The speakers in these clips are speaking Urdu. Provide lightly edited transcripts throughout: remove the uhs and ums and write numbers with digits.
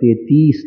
33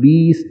20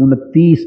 29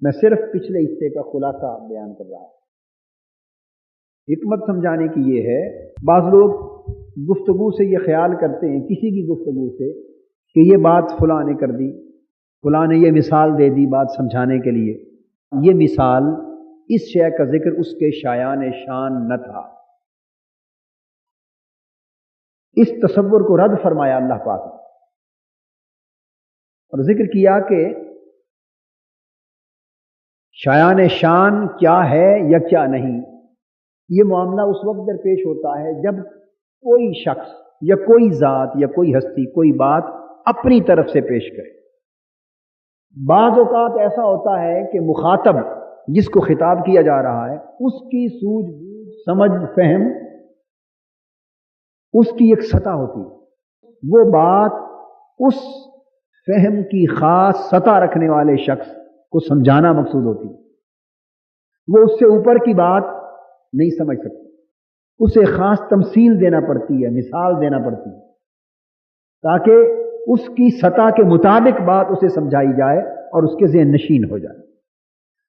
میں صرف پچھلے حصے کا خلاصہ بیان کر رہا ہوں۔ حکمت سمجھانے کی یہ ہے، بعض لوگ گفتگو سے یہ خیال کرتے ہیں، کسی کی گفتگو سے، کہ یہ بات فلاں نے کر دی، فلاں نے یہ مثال دے دی بات سمجھانے کے لیے، یہ مثال اس شے کا ذکر اس کے شایان شان نہ تھا۔ اس تصور کو رد فرمایا اللہ پاک نے اور ذکر کیا کہ شایان شان کیا ہے یا کیا نہیں۔ یہ معاملہ اس وقت درپیش ہوتا ہے جب کوئی شخص یا کوئی ذات یا کوئی ہستی کوئی بات اپنی طرف سے پیش کرے۔ بعض اوقات ایسا ہوتا ہے کہ مخاطب جس کو خطاب کیا جا رہا ہے اس کی سوجھ بوجھ سمجھ فہم اس کی ایک سطح ہوتی ہے، وہ بات اس فہم کی خاص سطح رکھنے والے شخص کو سمجھانا مقصود ہوتی ہے۔ وہ اس سے اوپر کی بات نہیں سمجھ سکتی، اسے خاص تمثیل دینا پڑتی ہے، مثال دینا پڑتی ہے تاکہ اس کی سطح کے مطابق بات اسے سمجھائی جائے اور اس کے ذہن نشین ہو جائے۔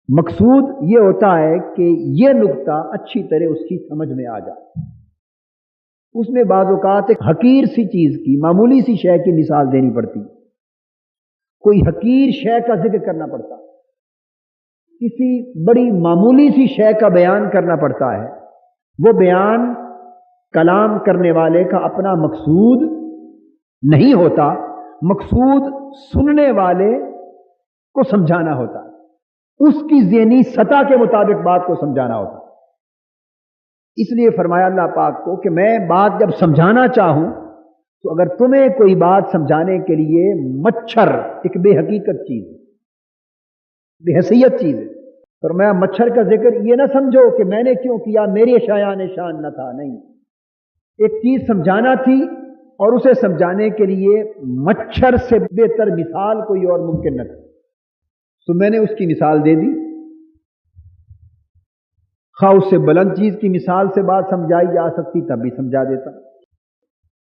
مقصود یہ ہوتا ہے کہ یہ نقطہ اچھی طرح اس کی سمجھ میں آ جائے۔ اس میں بعض اوقات ایک حقیر سی چیز کی، معمولی سی شے کی مثال دینی پڑتی، کوئی حقیر شے کا ذکر کرنا پڑتا، کسی بڑی معمولی سی شے کا بیان کرنا پڑتا ہے۔ وہ بیان کلام کرنے والے کا اپنا مقصود نہیں ہوتا، مقصود سننے والے کو سمجھانا ہوتا ہے، اس کی ذہنی سطح کے مطابق بات کو سمجھانا ہوتا ہے۔ اس لیے فرمایا اللہ پاک کو کہ میں بات جب سمجھانا چاہوں تو اگر تمہیں کوئی بات سمجھانے کے لیے مچھر ایک بے حقیقت چیز ہے، بے حیثیت چیز ہے، فرمایا مچھر کا ذکر یہ نہ سمجھو کہ میں نے کیوں کیا، میرے شایان شان نہ تھا، نہیں، ایک چیز سمجھانا تھی اور اسے سمجھانے کے لیے مچھر سے بہتر مثال کوئی اور ممکن نہ تھی، تو میں نے اس کی مثال دے دی۔ خواہ اس سے بلند چیز کی مثال سے بات سمجھائی جا سکتی تب بھی سمجھا دیتا۔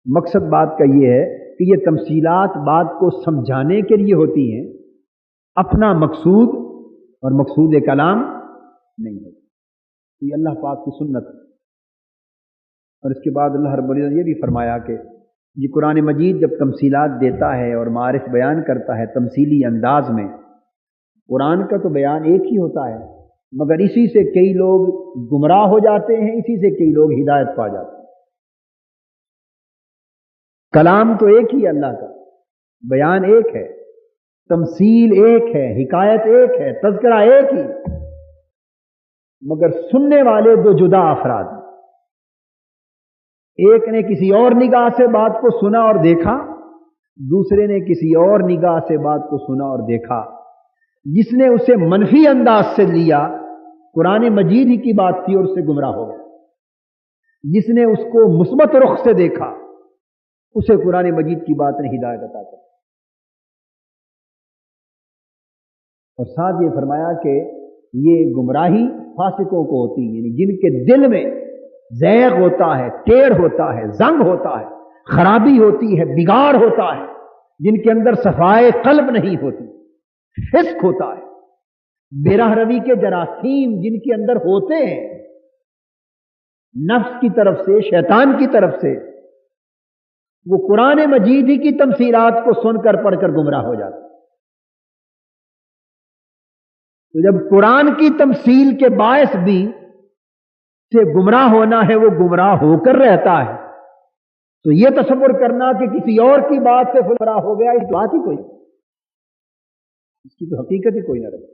مقصد بات کا یہ ہے کہ یہ تمثیلات بات کو سمجھانے کے لیے ہوتی ہیں، اپنا مقصود اور مقصود کلام نہیں ہوتا۔ یہ اللہ پاک کی سنت ہے۔ اور اس کے بعد اللہ رب العزت نے یہ بھی فرمایا کہ یہ قرآن مجید جب تمثیلات دیتا ہے اور معارف بیان کرتا ہے تمثیلی انداز میں، قرآن کا تو بیان ایک ہی ہوتا ہے، مگر اسی سے کئی لوگ گمراہ ہو جاتے ہیں، اسی سے کئی لوگ ہدایت پا جاتے ہیں۔ کلام تو ایک ہی ہے، اللہ کا بیان ایک ہے، تمثیل ایک ہے، حکایت ایک ہے، تذکرہ ایک ہی، مگر سننے والے دو جدا افراد ہیں۔ ایک نے کسی اور نگاہ سے بات کو سنا اور دیکھا، دوسرے نے کسی اور نگاہ سے بات کو سنا اور دیکھا۔ جس نے اسے منفی انداز سے لیا، قرآن مجید ہی کی بات تھی اور اس سے گمراہ ہو گیا۔ جس نے اس کو مثبت رخ سے دیکھا، اسے قرآن مجید کی بات نے ہدایت عطا کر۔ اور ساتھ یہ فرمایا کہ یہ گمراہی فاسقوں کو ہوتی ہے، یعنی جن کے دل میں زیغ ہوتا ہے، ٹیڑھ ہوتا ہے، زنگ ہوتا ہے، خرابی ہوتی ہے، بگاڑ ہوتا ہے، جن کے اندر صفائے قلب نہیں ہوتی، فسق ہوتا ہے، بے راہ روی کے جراثیم جن کے اندر ہوتے ہیں، نفس کی طرف سے، شیطان کی طرف سے، وہ قرآن مجید ہی کی تمثیلات کو سن کر پڑھ کر گمراہ ہو جاتے ہیں۔ تو جب قرآن کی تمثیل کے باعث بھی سے گمراہ ہونا ہے، وہ گمراہ ہو کر رہتا ہے، تو یہ تصور کرنا کہ کسی اور کی بات سے گمراہ ہو گیا، اس بات ہی کوئی، اس کی تو حقیقت ہی کوئی نہ رہے۔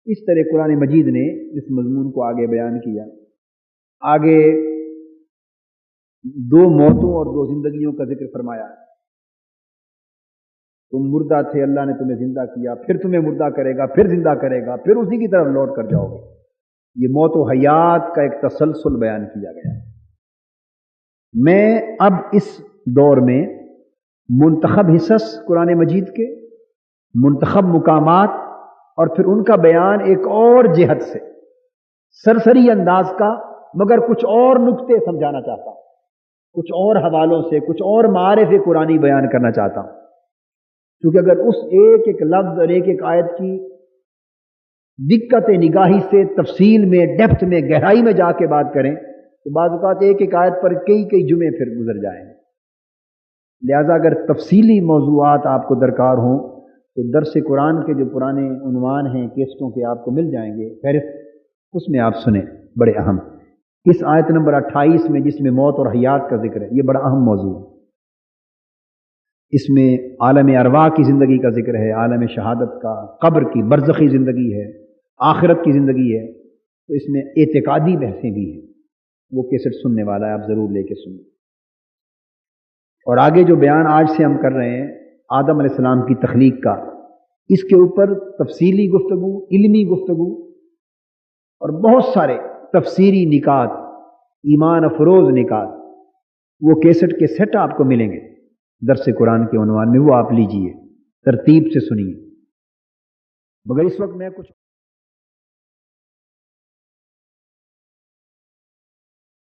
اس طرح قرآن مجید نے اس مضمون کو آگے بیان کیا۔ آگے دو موتوں اور دو زندگیوں کا ذکر فرمایا۔ تم مردہ تھے، اللہ نے تمہیں زندہ کیا، پھر تمہیں مردہ کرے گا، پھر زندہ کرے گا، پھر اسی کی طرف لوٹ کر جاؤ گے۔ یہ موت و حیات کا ایک تسلسل بیان کیا گیا ہے۔ میں اب اس دور میں منتخب حصص قرآن مجید کے، منتخب مقامات اور پھر ان کا بیان ایک اور جہت سے، سرسری انداز کا، مگر کچھ اور نقطے سمجھانا چاہتا ہوں، کچھ اور حوالوں سے، کچھ اور معارف قرآنی بیان کرنا چاہتا ہوں۔ کیونکہ اگر اس ایک ایک لفظ اور ایک ایک آیت کی دقت نگاہی سے تفصیل میں ڈیپتھ میں گہرائی میں جا کے بات کریں تو بعض اوقات ایک ایک آیت پر کئی کئی جمعے پھر گزر جائیں گے. لہذا اگر تفصیلی موضوعات آپ کو درکار ہوں تو درس قرآن کے جو پرانے عنوان ہیں کیسٹوں کے آپ کو مل جائیں گے فہرست، اس میں آپ سنیں، بڑے اہم. اس آیت نمبر 28 میں جس میں موت اور حیات کا ذکر ہے، یہ بڑا اہم موضوع ہے. اس میں عالم ارواح کی زندگی کا ذکر ہے، عالم شہادت کا، قبر کی برزخی زندگی ہے، آخرت کی زندگی ہے. تو اس میں اعتقادی بحثیں بھی ہیں، وہ کیسٹ سننے والا ہے، آپ ضرور لے کے سنیں. اور آگے جو بیان آج سے ہم کر رہے ہیں آدم علیہ السلام کی تخلیق کا، اس کے اوپر تفصیلی گفتگو، علمی گفتگو اور بہت سارے تفسیری نکات، ایمان افروز نکات، وہ کیسٹ کے سیٹ آپ کو ملیں گے درس قرآن کے عنوان میں، وہ آپ لیجئے، ترتیب سے سنیے. مگر اس وقت میں کچھ